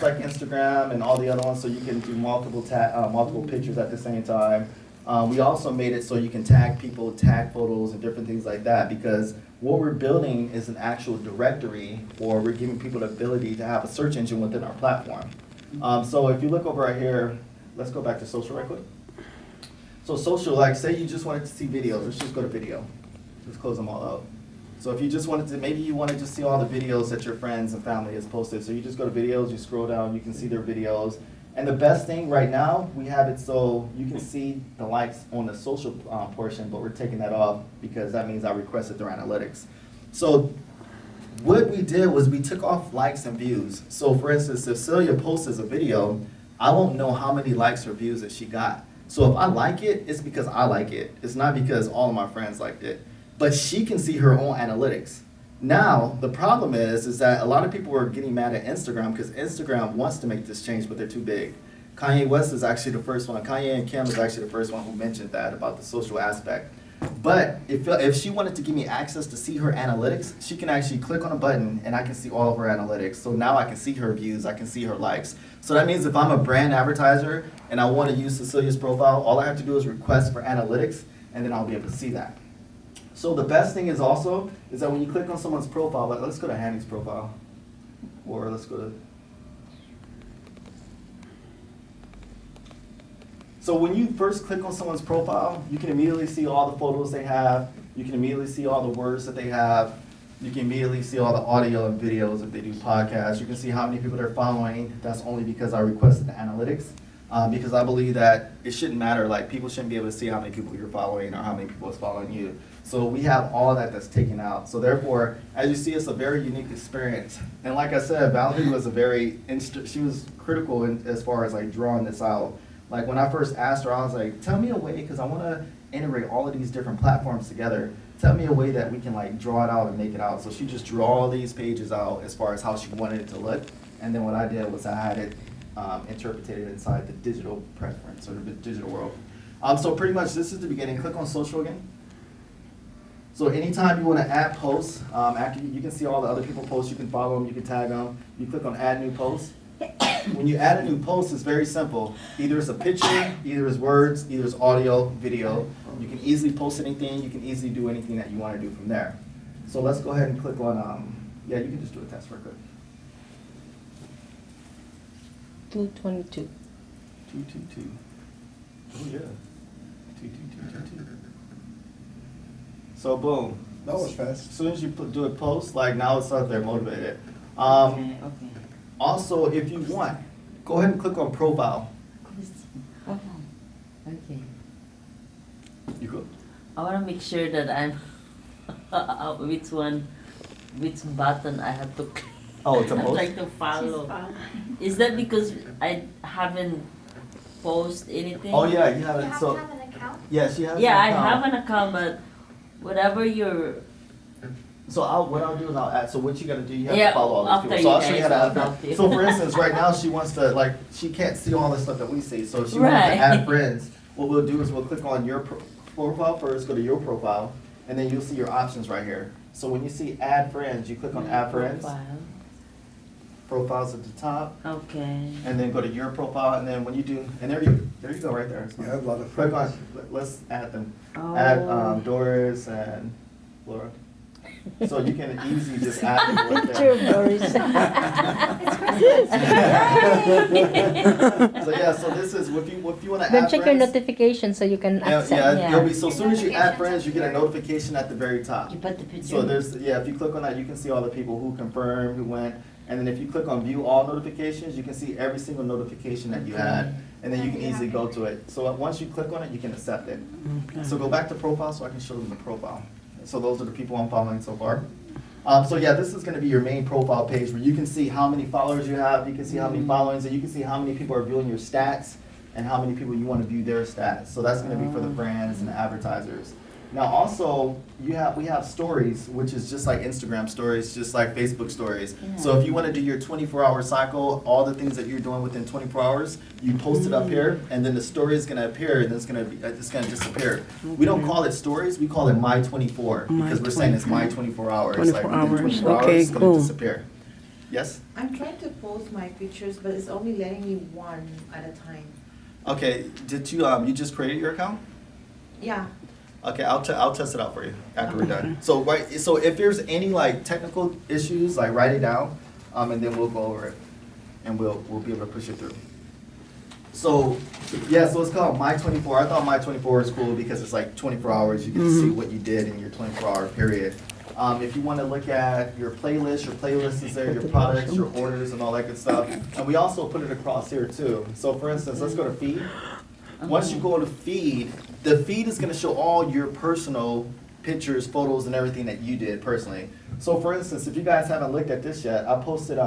like Instagram and all the other ones, so you can do multiple pictures at the same time. We also made it so you can tag people, tag photos, and different things like that, because what we're building is an actual directory, or we're giving people the ability to have a search engine within our platform. So if you look over right here, let's go back to social right quick. So social, like say you just wanted to see videos, let's just go to video. Let's close them all out. So if you just wanted to, maybe you want to just see all the videos that your friends and family has posted. So you just go to videos, you scroll down, you can see their videos. And the best thing right now, we have it so you can see the likes on the social portion, but we're taking that off because that means I requested their analytics. So what we did was we took off likes and views. So for instance, if Celia posts a video, I won't know how many likes or views that she got. So if I like it, it's because I like it. It's not because all of my friends liked it. But she can see her own analytics. Now, the problem is that a lot of people are getting mad at Instagram because Instagram wants to make this change, but they're too big. Kanye West is actually the first one. Kanye and Kim is actually the first one who mentioned that about the social aspect. But if she wanted to give me access to see her analytics, she can actually click on a button and I can see all of her analytics. So now I can see her views, I can see her likes. So that means if I'm a brand advertiser and I want to use Cecilia's profile, all I have to do is request for analytics and then I'll be able to see that. So the best thing is also, is that when you click on someone's profile, like let's go to Hanny's profile, or let's go to, so when you first click on someone's profile, you can immediately see all the photos they have, you can immediately see all the words that they have, you can immediately see all the audio and videos if they do podcasts, you can see how many people they're following. That's only because I requested the analytics. Because I believe that it shouldn't matter, like people shouldn't be able to see how many people you're following or how many people is following you. So we have all that that's taken out. So therefore, as you see, it's a very unique experience. And like I said, Valerie was she was critical as far as like drawing this out. Like when I first asked her, I was like, tell me a way, because I want to integrate all of these different platforms together. Tell me a way that we can like draw it out and make it out. So she just drew all these pages out as far as how she wanted it to look. And then what I did was I had it interpreted inside the digital preference or the digital world. So pretty much this is the beginning. Click on social again. So anytime you want to add posts, after you can see all the other people posts, you can follow them, you can tag them. You click on add new post. When you add a new post, it's very simple. Either it's a picture, either it's words, either it's audio, video. You can easily post anything. You can easily do anything that you want to do from there. So let's go ahead and click on, yeah, you can just do a test real quick. 222. 222. Oh yeah. 22222. So boom. That was fast. As soon as you do a post, like now it's up there motivated. Okay. Also, if you want, go ahead and click on profile. Okay. You go. I want to make sure that I'm which button I have to click. Oh, it's a I'm post? trying to follow. Is that because I haven't posted anything? Oh yeah, you have You it. have So to have an account? yeah, she has. Yeah, an I account. have an account, but whatever you're. So what I'll do is I'll add. So what you gotta do, you have Yeah, to follow all after these people. So you I'll show you how to guys, add I'll them. help you. So for instance, right now she wants to she can't see all the stuff that we see. So if she wants Right. to add friends. What we'll do is we'll click on your profile first. Go to your profile, and then you'll see your options right here. So when you see add friends, you click on add friends. Profile. Profiles at the top, Okay. and then go to your profile, and then when you do, and there you go right there. You have a lot of Click on. friends. Let's add them. Oh. Add Doris and Laura. So you can easily just add people right Picture there. of Doris. So yeah, so this is if you want to Then add check your friends. notification so you can Yeah, accept. yeah, Yeah. it'll be so as soon as you add friends, you get a notification at the very top. You put the picture. So there's if you click on that, you can see all the people who confirmed, who went, and then if you click on view all notifications, you can see every single notification that you had, and then you can easily go to it. So once you click on it, you can accept it. So go back to profile so I can show them the profile. So those are the people I'm following so far. So yeah, this is going to be your main profile page where you can see how many followers you have, you can see how many followings, and you can see how many people are viewing your stats and how many people you want to view their stats. So that's going to be for the brands and the advertisers. Now also, we have stories, which is just like Instagram stories, just like Facebook stories. Yeah. So if you want to do your 24-hour cycle, all the things that you're doing within 24 hours, you post it up here, and then the story is going to appear, and it's going to disappear. We don't call it stories, we call it My 24, because we're saying it's my 24 hours. 24 like within hours. 24 Okay, hours, it's going cool. to disappear. Yes? I'm trying to post my pictures, but it's only letting me one at a time. Okay, did you, you just created your account? Yeah. Okay, I'll test it out for you after we're done. So so if there's any like technical issues, like write it down, and then we'll go over it, and we'll be able to push it through. So yeah, so it's called My24. I thought My24 was cool because it's like 24 hours. You get to see what you did in your 24-hour period. If you want to look at your playlist is there, your products, your orders, and all that good stuff. And we also put it across here too. So for instance, let's go to feed. Once you go to feed, the feed is going to show all your personal pictures, photos, and everything that you did personally. So for instance, if you guys haven't looked at this yet, I posted,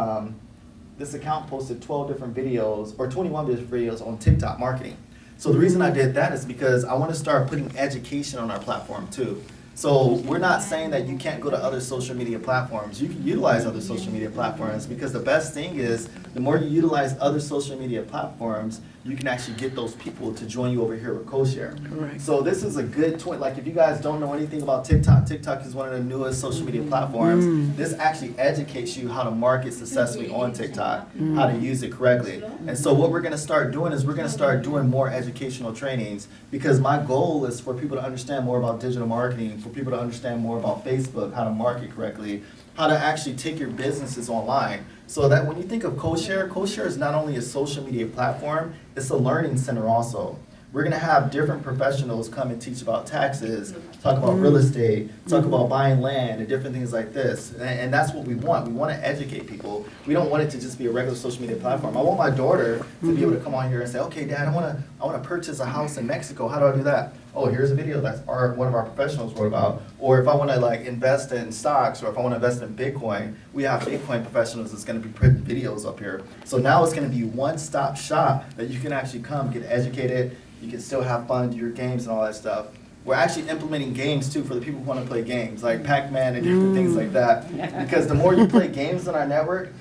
this account posted 12 different videos, or 21 different videos on TikTok marketing. So the reason I did that is because I want to start putting education on our platform too. So we're not saying that you can't go to other social media platforms. You can utilize other social media platforms, because the best thing is the more you utilize other social media platforms, you can actually get those people to join you over here with Cohshare. Correct. So this is a good tool. Like if you guys don't know anything about TikTok, TikTok is one of the newest social media platforms. This actually educates you how to market successfully on TikTok, how to use it correctly. And so what we're going to start doing is we're going to start doing more educational trainings, because my goal is for people to understand more about digital marketing, for people to understand more about Facebook, how to market correctly, how to actually take your businesses online. So that when you think of Cohshare, Cohshare is not only a social media platform, it's a learning center also. We're going to have different professionals come and teach about taxes, talk about real estate, talk about buying land, and different things like this. And that's what we want. We want to educate people. We don't want it to just be a regular social media platform. I want my daughter to be able to come on here and say, okay, Dad, I want to purchase a house in Mexico. How do I do that? Oh, here's a video that's one of our professionals wrote about. Or if I want to like invest in stocks, or if I want to invest in Bitcoin, we have Bitcoin professionals that's going to be putting videos up here. So now it's going to be one-stop shop that you can actually come get educated. You can still have fun, do your games and all that stuff. We're actually implementing games too for the people who want to play games, like Pac-Man and different things like that. Because the more you play games on our network,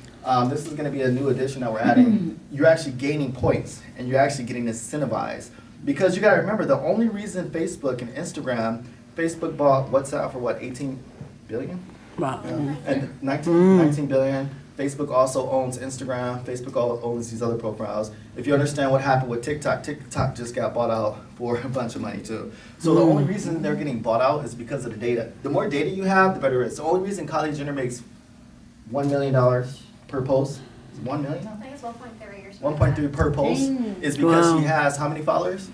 this is going to be a new addition that we're adding. You're actually gaining points, and you're actually getting incentivized. Because you got to remember, the only reason Facebook and Instagram, Facebook bought WhatsApp for what, 18 billion? Wow. And 19 billion. Facebook also owns Instagram. Facebook owns these other profiles. If you understand what happened with TikTok, TikTok just got bought out for a bunch of money too. So the only reason they're getting bought out is because of the data. The more data you have, the better it is. The only reason Kylie Jenner makes $1 million per post, is it 1 million now? I think it's 1.3 or something. 1.3 per post is because she has how many followers?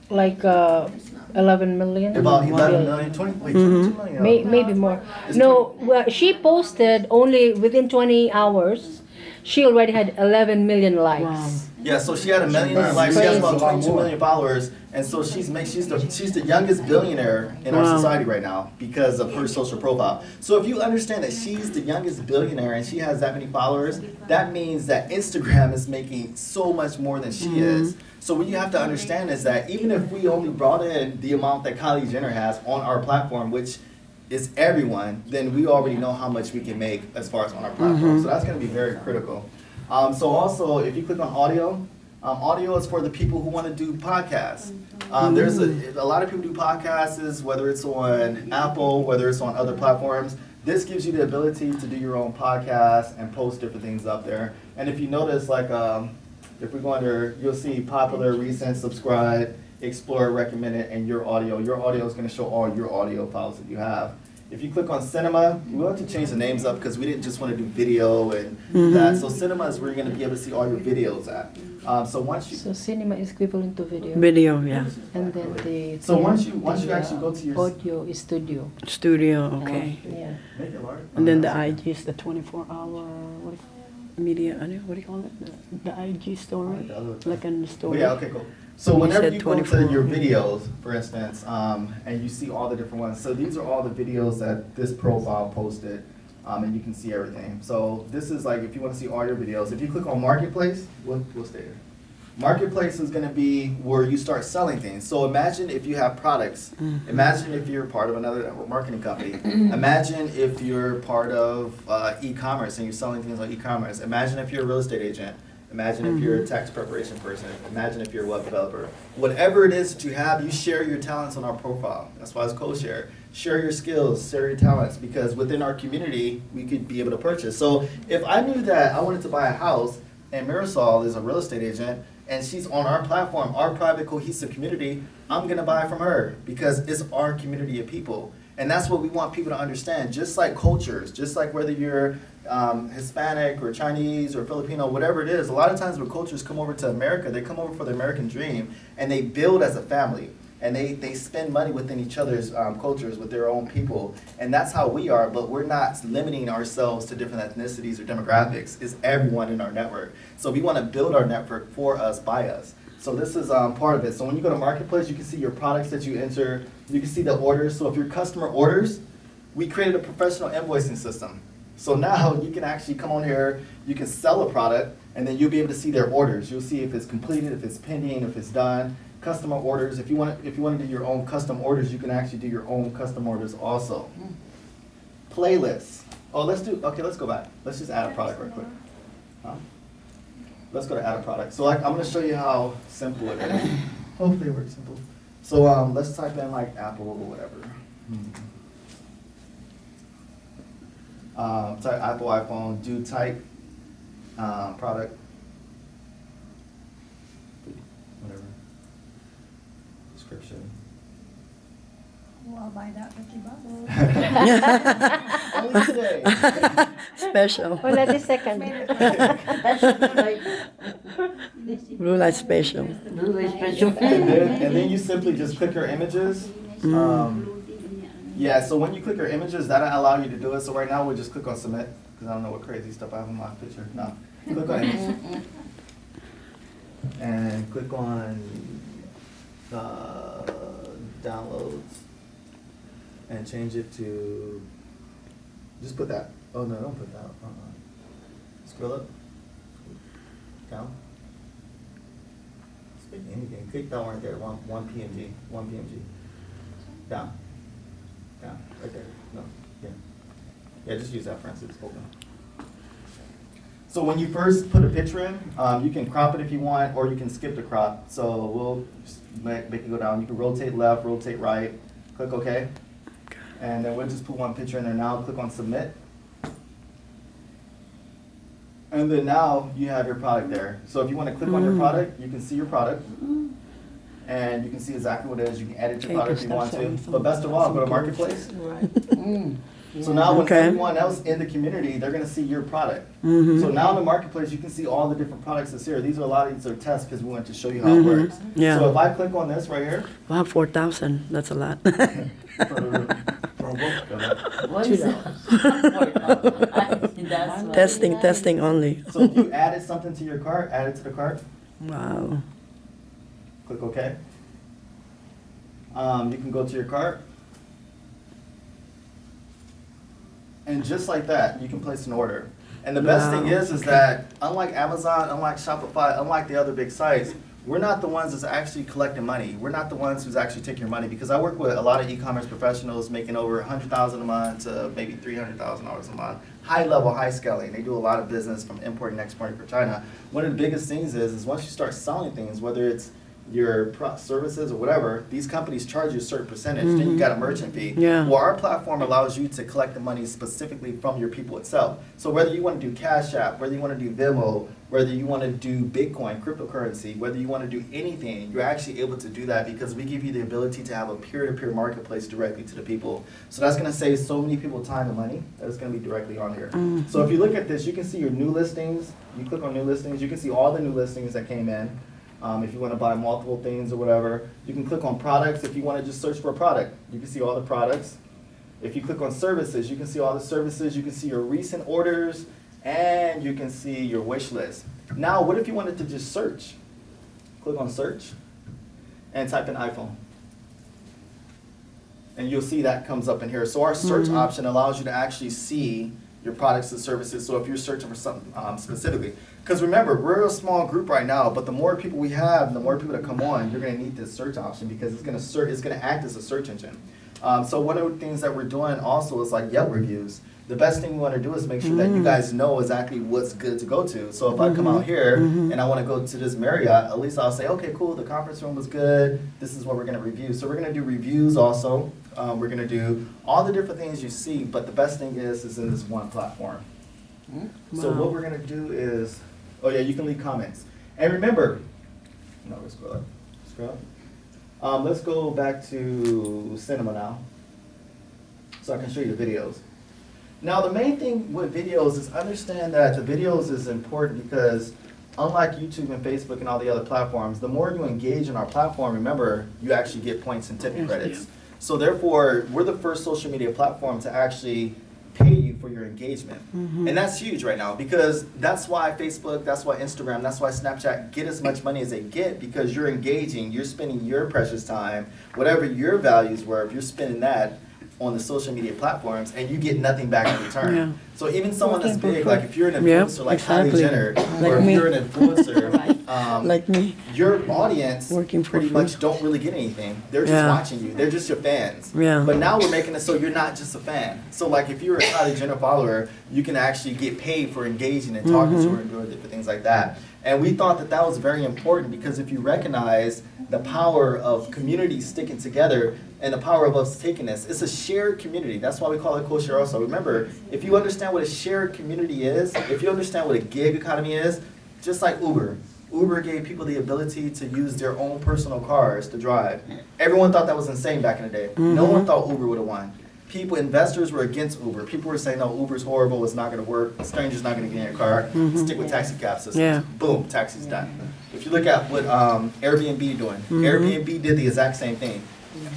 Like 11 million? About 11 million, 22 million. Maybe more. It's No, well, she posted only within 20 hours. She already had 11 million likes. Wow. Yeah, so she had 1 million likes. She has about 22 million followers, and so she's the youngest billionaire in our society right now because of her social profile. So if you understand that she's the youngest billionaire and she has that many followers, that means that Instagram is making so much more than she is. So what you have to understand is that even if we only brought in the amount that Kylie Jenner has on our platform, which is everyone, then we already know how much we can make as far as on our platform. So that's going to be very critical. So also, if you click on audio, audio is for the people who want to do podcasts. There's a lot of people do podcasts, whether it's on Apple, whether it's on other platforms. This gives you the ability to do your own podcast and post different things up there. And if you notice, like, if we go under, you'll see popular, recent, subscribe, explore, recommended, and your audio. Your audio is going to show all your audio files that you have. If you click on cinema, we'll have to change the names up because we didn't just want to do video and that. So cinema is where you're going to be able to see all your videos at. So once you So cinema is equivalent to video. Video, yeah. And then the So once you actually go to your audio is studio. Studio, okay. Yeah. make it large. And then the IG is the 24-hour media, what do you call it? The IG story, like in the Oh, story. yeah, okay, cool. So You whenever said you go to 24. your videos, for instance, and you see all the different ones, so these are all the videos that this profile posted, and you can see everything. So this is like if you want to see all your videos. If you click on Marketplace, we'll stay here. Marketplace is going to be where you start selling things. So imagine if you have products. Imagine if you're part of another network marketing company. Imagine if you're part of e-commerce and you're selling things on e-commerce. Imagine if you're a real estate agent. Imagine if you're a tax preparation person. Imagine if you're a web developer. Whatever it is that you have, you share your talents on our profile. That's why it's Cohshare. share your skills, share your talents, because within our community, we could be able to purchase. So if I knew that I wanted to buy a house and Marisol is a real estate agent and she's on our platform, our private cohesive community, I'm gonna buy from her because it's our community of people. And that's what we want people to understand, just like cultures, just like whether you're Hispanic or Chinese or Filipino, whatever it is, a lot of times when cultures come over to America, they come over for the American dream and they build as a family. And they spend money within each other's cultures with their own people. And that's how we are, but we're not limiting ourselves to different ethnicities or demographics. It's everyone in our network. So we want to build our network for us, by us. So this is part of it. So when you go to Marketplace, you can see your products that you enter. You can see the orders. So if your customer orders, we created a professional invoicing system. So now you can actually come on here, you can sell a product, and then you'll be able to see their orders. You'll see if it's completed, if it's pending, if it's done. Customer orders. If you want to do your own custom orders, you can actually do your own custom orders also. Playlists. Oh, let's go back. Let's just add a product real quick. Let's go to add a product. So I'm going to show you how simple it is. Hopefully it works simple. So let's type in like Apple or whatever. Type Apple iPhone, do type product. Whatever. Description. Well, I'll buy that $50. Only today. Special. Wala this second. That should be like Blue light special. blue light special. And then you simply just click your images. Yeah, so when you click your images, that'll allow you to do it. So right now we'll just click on submit, because I don't know what crazy stuff I have in my picture. No, click on image. And click on downloads. And change it to, just put that. Oh no, don't put that. Scroll up. Down. Speak anything. Click that one right there. One PNG. One PNG. Down. Down. Right there. No. Yeah. Yeah, just use that for instance. Open. So when you first put a picture in, you can crop it if you want, or you can skip the crop. So we'll just make it go down. You can rotate left, rotate right. Click OK. And then we'll just put one picture in there now. Click on submit. And then now you have your product there. So if you want to click on your product, you can see your product. And you can see exactly what it is. You can edit your product if you want to. But best of all, go to Marketplace. Right. So now when Okay. everyone else in the community, they're going to see your product. So now in the Marketplace, you can see all the different products that's here. These are tests because we want to show you how it works. Yeah. So if I click on this right here. Wow, 4,000. That's a lot. What is that? Testing only. So if you added something to your cart, add it to the cart. Wow. Click OK. You can go to your cart. And just like that, you can place an order. And the best thing is that unlike Amazon, unlike Shopify, unlike the other big sites, we're not the ones that's actually collecting money. We're not the ones who's actually taking your money, because I work with a lot of e-commerce professionals making over $100,000 a month to maybe $300,000 a month. High level, high scaling. They do a lot of business from importing and exporting for China. One of the biggest things is once you start selling things, whether it's your services or whatever, these companies charge you a certain percentage. Then you got a merchant fee. Yeah. Well, our platform allows you to collect the money specifically from your people itself. So whether you want to do Cash App, whether you want to do Venmo, whether you want to do Bitcoin, cryptocurrency, whether you want to do anything, you're actually able to do that because we give you the ability to have a peer-to-peer marketplace directly to the people. So that's going to save so many people time and money that it's going to be directly on here. So if you look at this, you can see your new listings. You click on new listings, you can see all the new listings that came in. If you want to buy multiple things or whatever, you can click on products. If you want to just search for a product, you can see all the products. If you click on services, you can see all the services. You can see your recent orders, and you can see your wish list. Now, what if you wanted to just search? Click on search and type in iPhone. And you'll see that comes up in here. So our search option allows you to actually see your products and services. So if you're searching for something specifically, because remember, we're a small group right now, but the more people we have, the more people that come on, you're going to need this search option because it's going to act as a search engine. So one of the things that we're doing also is like Yelp reviews. the best thing we want to do is make sure that you guys know exactly what's good to go to. So if I come out here and I want to go to this Marriott, at least I'll say, okay, cool, the conference room was good. This is what we're going to review. So we're going to do reviews also. We're going to do all the different things you see, but the best thing is in this one platform. So what we're going to do is, oh yeah, you can leave comments. And remember, no, we're scroll up. Scroll up. Let's go back to cinema now, so I can show you the videos. Now, the main thing with videos is understand that the videos is important because unlike YouTube and Facebook and all the other platforms, the more you engage in our platform, remember, you actually get points and tipping credits. So therefore, we're the first social media platform to actually pay you for your engagement. And that's huge right now because that's why Facebook, that's why Instagram, that's why Snapchat get as much money as they get because you're engaging, you're spending your precious time, whatever your values were, if you're spending that on the social media platforms and you get nothing back in return. Yeah. So even someone that's big, like if you're an Yeah, influencer like Kylie exactly. Jenner, Like or if me. you're an influencer, Like me. your audience Working for pretty free. much don't really get anything. They're just Yeah. watching you. They're just your fans. Yeah. But now we're making it so you're not just a fan. So like if you're a Kylie Jenner follower, you can actually get paid for engaging and talking to her and doing different things like that. And we thought that that was very important because if you recognize the power of communities sticking together and the power of us taking this, it's a shared community. That's why we call it Cohshare also. Remember, if you understand what a shared community is, if you understand what a gig economy is, just like Uber. Uber gave people the ability to use their own personal cars to drive. Everyone thought that was insane back in the day. No one thought Uber would have won. People, investors were against Uber. People were saying, no, Uber's horrible, it's not gonna work, a stranger's not gonna get in your car, stick with taxi cab systems. Yeah. Boom, taxi's done. If you look at what Airbnb doing, Airbnb did the exact same thing.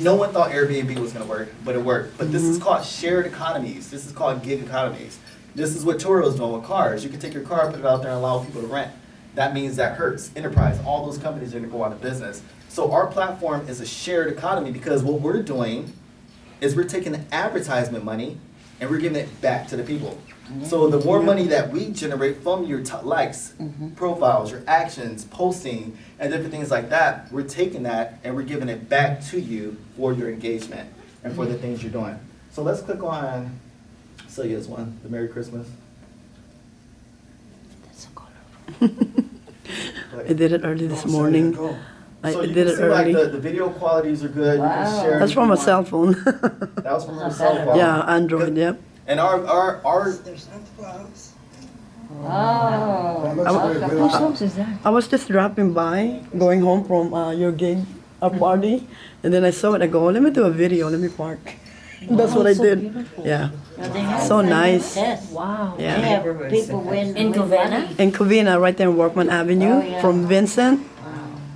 No one thought Airbnb was gonna work, but it worked. But this is called shared economies. This is called gig economies. This is what Turo's doing with cars. You can take your car, put it out there and allow people to rent. That means that Hertz, Enterprise, all those companies are gonna go out of business. So our platform is a shared economy because what we're doing is we're taking the advertisement money and we're giving it back to the people. So the more money that we generate from your likes, profiles, your actions, posting, and different things like that, we're taking that and we're giving it back to you for your engagement and for the things you're doing. So let's click on Celia's one, the Merry Christmas. That's so colorful. I did it early this morning. I So you did can it see like early. the video qualities are good. You can Wow. share. That's from a cell phone. That was from her cell phone. Yeah, Android, yep. And our There's Santa Claus. Oh. Whose house is that? I was just dropping by, going home from your gig, a party, and then I saw it. I go, let me do a video, let me park. That's what I so did. beautiful. Yeah, Now they have so nice. Yes. Wow. They Yeah. have people win In win Covina? money. In Covina, right there in Workman Avenue, Oh, yeah. from Vincent.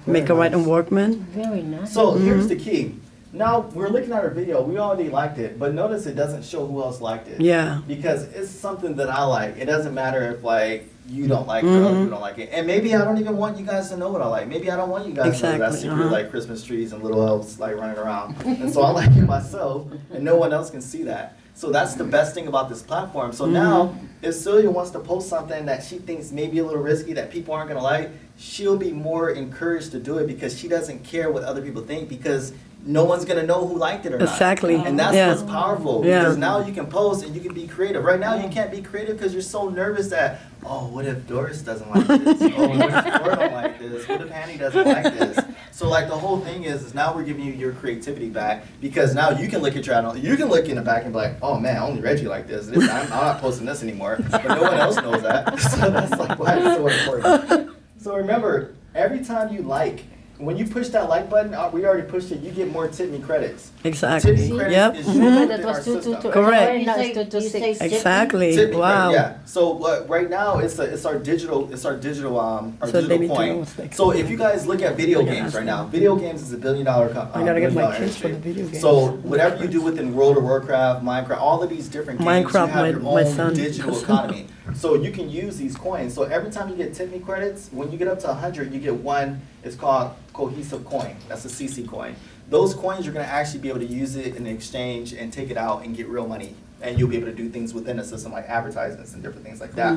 Make a right on Workman. Very nice. So here's the key. Now we're looking at our video. We already liked it, but notice it doesn't show who else liked it. Yeah. Because it's something that I like. It doesn't matter if like you don't like it or other people don't like it. And maybe I don't even want you guys to know what I like. Maybe I don't want you guys to know that I Exactly, secretly like Christmas trees and little elves like running around. And so I like it myself, and no one else can see that. So that's the best thing about this platform. So now, if Celia wants to post something that she thinks may be a little risky, that people aren't gonna like, she'll be more encouraged to do it because she doesn't care what other people think because no one's gonna know who liked it or not. Exactly. And that's Yeah. what's powerful Yeah. because now you can post and you can be creative. Right now you can't be creative because you're so nervous that, oh, what if Doris doesn't like this? Oh, what if Dora don't like this? What if Annie doesn't like this? So like the whole thing is now we're giving you your creativity back because now you can look at your channel, you can look in the back and be like, oh man, only Reggie like this. I'm not posting this anymore. But no one else knows that. So that's like why it's so important. So remember, every time you like, when you push that like button, we already pushed it, you get more tip me credits. Exactly. Tip me credits Yep. is Remember within that our was 2 system. to Correct. Now it's 2 to You say 6. Exactly. Tip me Wow. credit, yeah. So right now it's our digital So they digital need to know coin. what's next. So if you guys look at video They're gonna games ask right me. now, video games is $1 billion I gotta get my kids for the industry. video games. So whatever you do within World of Warcraft, Minecraft, all of these different games, Minecraft, you have your my own son. digital economy. So you can use these coins. So every time you get tip me credits, when you get up to 100, you get one. It's called cohesive coin. That's a CC coin. Those coins, you're gonna actually be able to use it in exchange and take it out and get real money. And you'll be able to do things within the system like advertisements and different things like that.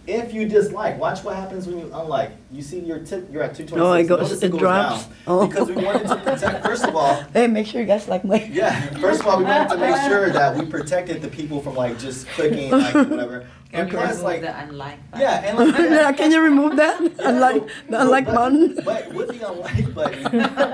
If you dislike, watch what happens when you unlike. You see your tip, you're at 226. Oh, it goes- Notice it drops? down. Oh. Because we wanted to protect, first of all, Hey, make sure you guys like my. yeah, first of all, we wanted to make sure that we protected the people from like just clicking, like, whatever. And plus, like, unlike yeah, and like, Yeah, can you remove that? Unlike the unlike button. But with the unlike button,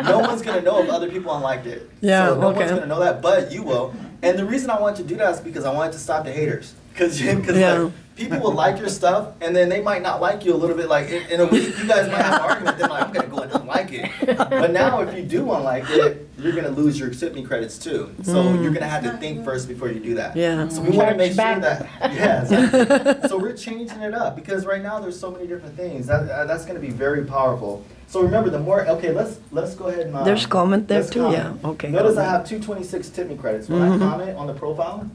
no one's gonna know if other people unliked it. Yeah, So no okay. one's gonna know that, but you will. And the reason I wanted to do that is because I wanted to stop the haters. Cause Yeah. like, people will like your stuff, and then they might not like you a little bit. Like in a week, you guys might have an argument. Then like, I'm gonna go and unlike it. But now, if you do unlike it, you're gonna lose your tip me credits too. So you're gonna have to think first before you do that. Yeah. So we want to Charge make sure back. that yeah. Exactly. So we're changing it up because right now there's so many different things. That's gonna be very powerful. So remember, the more let's go ahead and There's comment there let's too, comment. yeah, okay. Notice I comment. have 226 tip me credits. When I comment on the profile.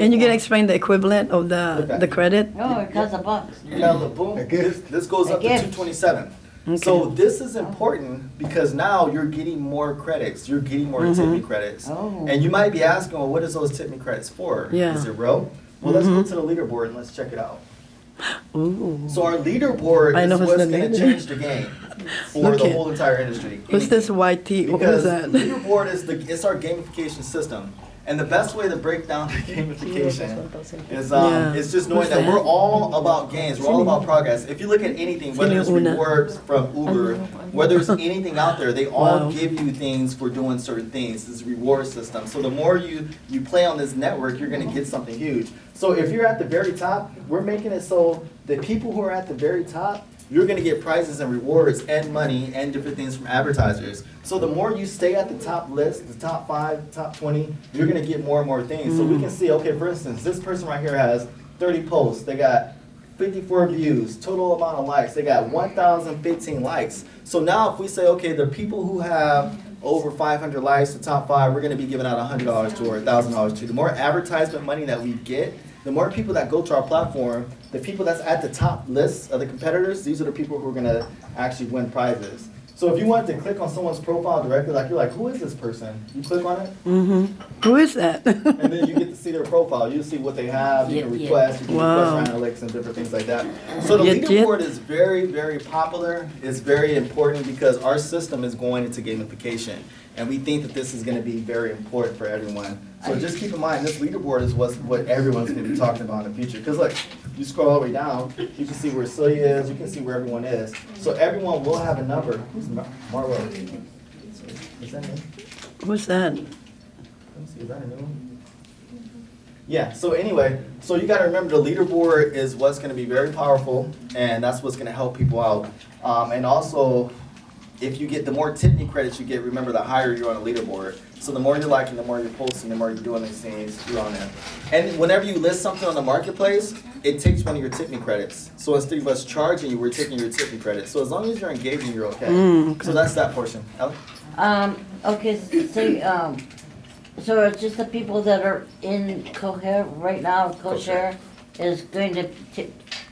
And you can explain the equivalent of the credit? Oh, it costs $1. Now the boom, this goes up to gift. 227. Okay. So this is important because now you're getting more credits. You're getting more tip me credits. Oh. And you might be asking, well, what is those tip me credits for? Yeah. Is it real? Well, let's go to the leaderboard and let's check it out. Ooh. So our leaderboard I is know who's what's the going to leader. change the game for the Okay. whole entire industry. Who's this YT? Who's Because that? leaderboard is it's our gamification system. And the best way to break down the gamification is Yeah. it's just knowing Who's that that? we're all about gains. We're all about progress. If you look at anything, whether it's Una. rewards from Uber, whether it's anything out there, they all Wow. give you things for doing certain things. This reward system. So the more you play on this network, you're going to get something huge. So if you're at the very top, we're making it so the people who are at the very top, you're going to get prizes and rewards and money and different things from advertisers. So the more you stay at the top list, the top 5, top 20, you're going to get more and more things. So we can see, okay, for instance, this person right here has 30 posts. They got 54 views, total amount of likes. They got 1,015 likes. So now if we say, okay, the people who have over 500 likes, the top 5, we're going to be giving out $100 to or $1,000 to. The more advertisement money that we get, the more people that go to our platform, the people that's at the top list of the competitors, these are the people who are going to actually win prizes. So if you wanted to click on someone's profile directly, like you're like, who is this person? You click on it, Who is that? and then you get to see their profile. You see what they have. You can Yeah, yeah. request. You can Wow. request for analytics and different things like that. So the Yeah, leaderboard is very, very popular. It's very important because our system is going into gamification, and we think that this is going to be very important for everyone. So just keep in mind, this leaderboard is what everyone's going to be talking about in the future. Because look, you scroll all the way down, you can see where Celia is. You can see where everyone is. So everyone will have a number. Who's Marriot? Is that him? Who's that? Let me see, is that a new one? Yeah, so anyway, so you gotta remember the leaderboard is what's gonna be very powerful, and that's what's gonna help people out. And also, if you get, the more tip me credits you get, remember the higher you're on the leaderboard. So the more you're liking, the more you're posting, the more you're doing these things, you're on there. And whenever you list something on the marketplace, it takes one of your tip me credits. So instead of us charging you, we're taking your tip me credits. So as long as you're engaging, you're okay. Okay. So that's that portion. Alex? Okay, so it's just the people that are in Cohshare right now, Cohshare is going to,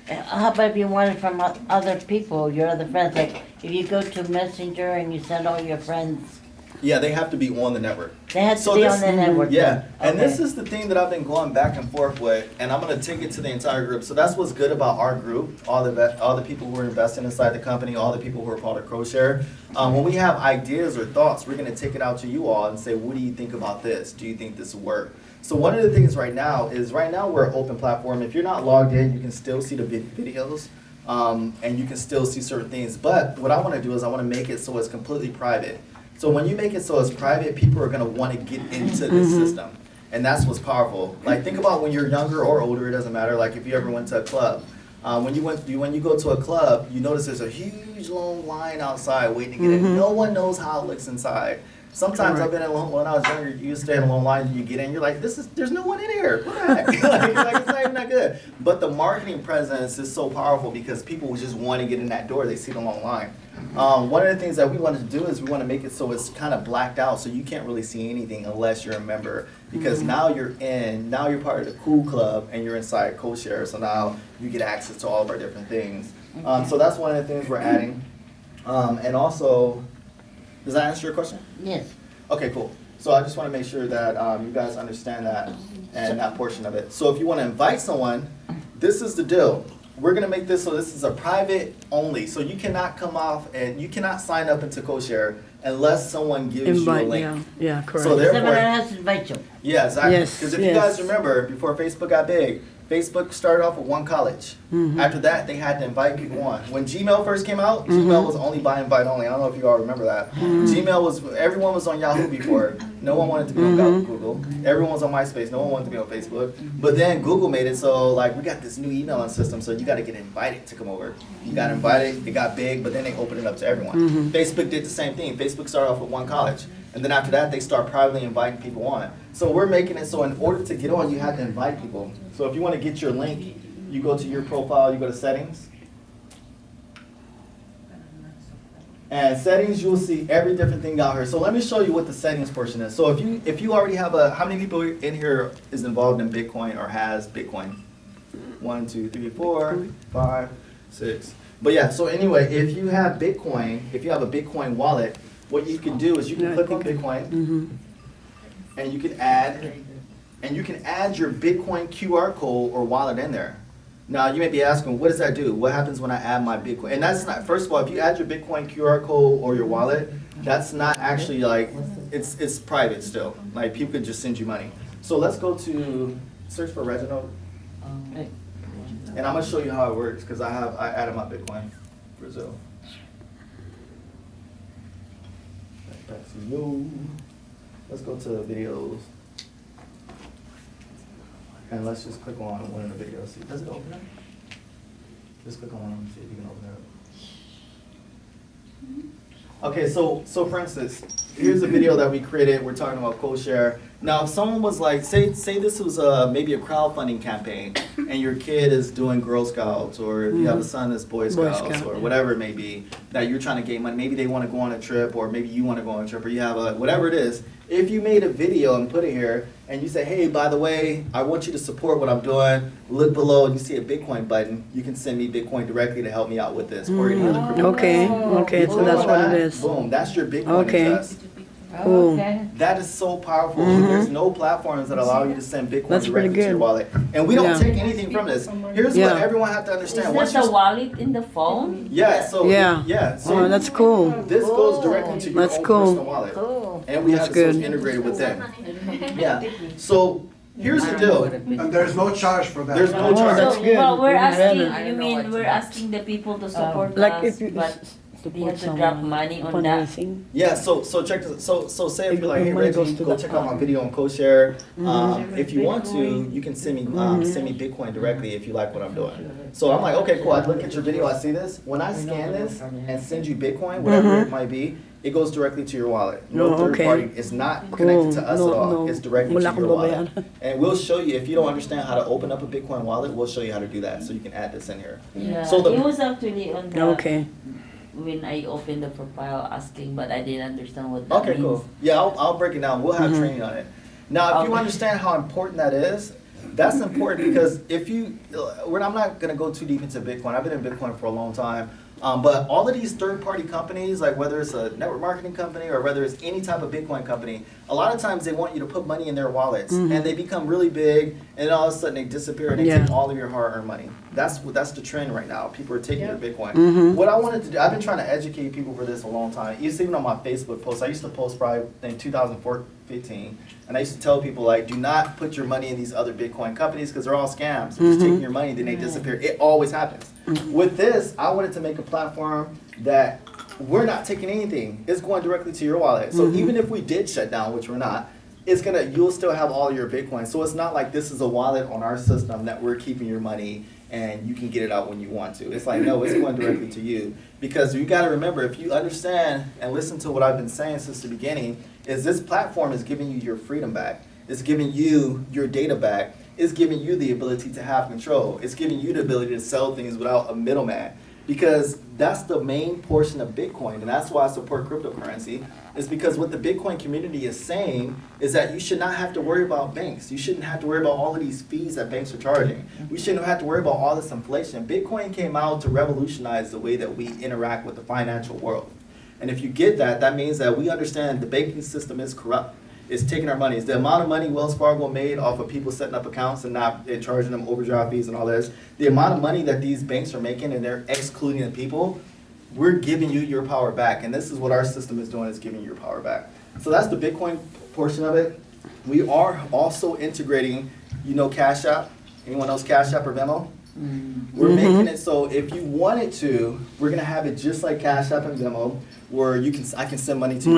how about if you want it from other people, your other friends, like if you go to Messenger and you send all your friends, Yeah, they have to be on the network. they have to So be this- on the network. Yeah, then. and Okay. this is the thing that I've been going back and forth with, and I'm gonna take it to the entire group. So that's what's good about our group, all the people who are investing inside the company, all the people who are part of Cohshare. When we have ideas or thoughts, we're gonna take it out to you all and say, what do you think about this? Do you think this will work? So one of the things right now we're an open platform. If you're not logged in, you can still see the videos. And you can still see certain things. But what I want to do is I want to make it so it's completely private. So when you make it so it's private, people are going to want to get into this system. And that's what's powerful. Like, think about when you're younger or older, it doesn't matter. Like, if you ever went to a club. When you go to a club, you notice there's a huge long line outside waiting to get in. No one knows how it looks inside. Sometimes I've been in when I was younger, you stay in a long line and you get in, you're like, there's no one in here. What the heck? like, it's not even that good. But the marketing presence is so powerful because people just want to get in that door. They see the long line. One of the things that we wanted to do is we want to make it so it's kind of blacked out so you can't really see anything unless you're a member. Because now you're part of the cool club and you're inside Cohshare. So now you get access to all of our different things. So that's one of the things we're adding. And also, does that answer your question? Yes. Okay, cool. So I just want to make sure that you guys understand that and that portion of it. So if you want to invite someone, this is the deal. We're going to make this so this is a private only. So you cannot come off and you cannot sign up into Cohshare unless someone gives you a Invite, link. yeah, correct. So Someone therefore, has to invite you. yeah, exactly. Yes, Because if you yes. guys remember, before Facebook got big, Facebook started off with one college. After that, they had to invite people on. When Gmail first came out, Gmail was only by invite only. I don't know if you all remember that. Gmail was, everyone was on Yahoo before. No one wanted to be on Google. Everyone was on MySpace. No one wanted to be on Facebook. But then Google made it so, like, we got this new emailing system, so you got to get invited to come over. You got invited, it got big, but then they opened it up to everyone. Facebook did the same thing. Facebook started off with one college. And then after that, they start privately inviting people on. So we're making it so in order to get on, you have to invite people. So if you want to get your link, you go to your profile, you go to settings. And settings, you'll see every different thing out here. So let me show you what the settings portion is. So if you already have how many people in here is involved in Bitcoin or has Bitcoin? 1, 2, 3, 4, 5, 6. But yeah, so anyway, if you have Bitcoin, if you have a Bitcoin wallet, what you can do is you can click on Bitcoin, and you can add your Bitcoin QR code or wallet in there. Now you may be asking, what does that do? What happens when I add my Bitcoin? And that's not, first of all, if you add your Bitcoin QR code or your wallet, that's not actually like, it's private still. Like people could just send you money. So let's go to search for Reginald, and I'm gonna show you how it works because I added my Bitcoin, Brazil. Back to you. Let's go to videos. And let's just click on one of the videos. See, does it open up? Just click on one and see if you can open it up. Okay, so for instance, here's a video that we created. We're talking about Cohshare. Now, if someone was like, say this was maybe a crowdfunding campaign, and your kid is doing Girl Scouts, or if you have a son that's Boy Scouts, or whatever it may be, that you're trying to gain money. Maybe they want to go on a trip, or maybe you want to go on a trip, or you have whatever it is. If you made a video and put it here, and you say, hey, by the way, I want you to support what I'm doing, look below and you see a Bitcoin button, you can send me Bitcoin directly to help me out with this, or any other crypto. Okay, so that's what it is. Boom, that's your Bitcoin invest. Cool. Okay. That is so powerful. There's no platforms that allow you to send Bitcoin That's pretty directly to your good. wallet. And we don't Yeah. take anything from this. Here's what everyone have to understand. Is that the wallet in the phone? Yeah, so Oh, that's cool. this goes directly to your That's own cool. personal wallet. Cool. And we have That's this good. integrated with them. Yeah. So here's the deal. And there's no charge for that. There's no Oh, charge. that's good. Well, we're asking, Better. you mean we're asking the people to support Like us, if you but they have support to drop someone money on that? fundraising. Yeah, so check this. So say if you're like, hey Money Reggie, goes to go the check out my fund. video on Cohshare. If you want to, you can send me Bitcoin directly if you like what I'm doing. So I'm like, okay, cool. I look at your video, I see this. When I scan this and send you Bitcoin, whatever it might be, it goes directly to your wallet. No Oh, third okay. party. It's not connected to us No, at all. no. It's directly Wala to akong your wallet. babayan. And we'll show you if you don't understand how to open up a Bitcoin wallet. We'll show you how to do that, so you can add this in here. Yeah, So the- it was actually on the, Okay. when I opened the profile asking, but I didn't understand what that Okay, means. cool. Yeah, I'll break it down. We'll have training on it. Now, if you Okay. understand how important that is, that's important because if you, I'm not gonna go too deep into Bitcoin. I've been in Bitcoin for a long time. But all of these third-party companies, like whether it's a network marketing company or whether it's any type of Bitcoin company, a lot of times they want you to put money in their wallets, and they become really big, and then all of a sudden they disappear and they take all of your hard-earned money. That's the trend right now. People are taking your Bitcoin. What I wanted to do, I've been trying to educate people for this a long time. Even on my Facebook posts, I used to post probably in 2015, and I used to tell people like, do not put your money in these other Bitcoin companies because they're all scams. They're just taking your money, then they disappear. It always happens. With this, I wanted to make a platform that we're not taking anything. It's going directly to your wallet. So even if we did shut down, which we're not, you'll still have all your Bitcoin. So it's not like this is a wallet on our system that we're keeping your money and you can get it out when you want to. It's like, no, it's going directly to you. Because you got to remember, if you understand and listen to what I've been saying since the beginning, is this platform is giving you your freedom back. It's giving you your data back. It's giving you the ability to have control. It's giving you the ability to sell things without a middleman. Because that's the main portion of Bitcoin, and that's why I support cryptocurrency, is because what the Bitcoin community is saying is that you should not have to worry about banks. You shouldn't have to worry about all of these fees that banks are charging. We shouldn't have to worry about all this inflation. Bitcoin came out to revolutionize the way that we interact with the financial world. And if you get that, that means that we understand the banking system is corrupt. is taking our money. It's the amount of money Wells Fargo made off of people setting up accounts and not and charging them overdraft fees and all this. The amount of money that these banks are making and they're excluding the people, we're giving you your power back. And this is what our system is doing, is giving you your power back. So that's the Bitcoin portion of it. We are also integrating, Cash App. Anyone else Cash App or Venmo? We're making it so if you wanted to, we're gonna have it just like Cash App and Venmo, where I can send money to you.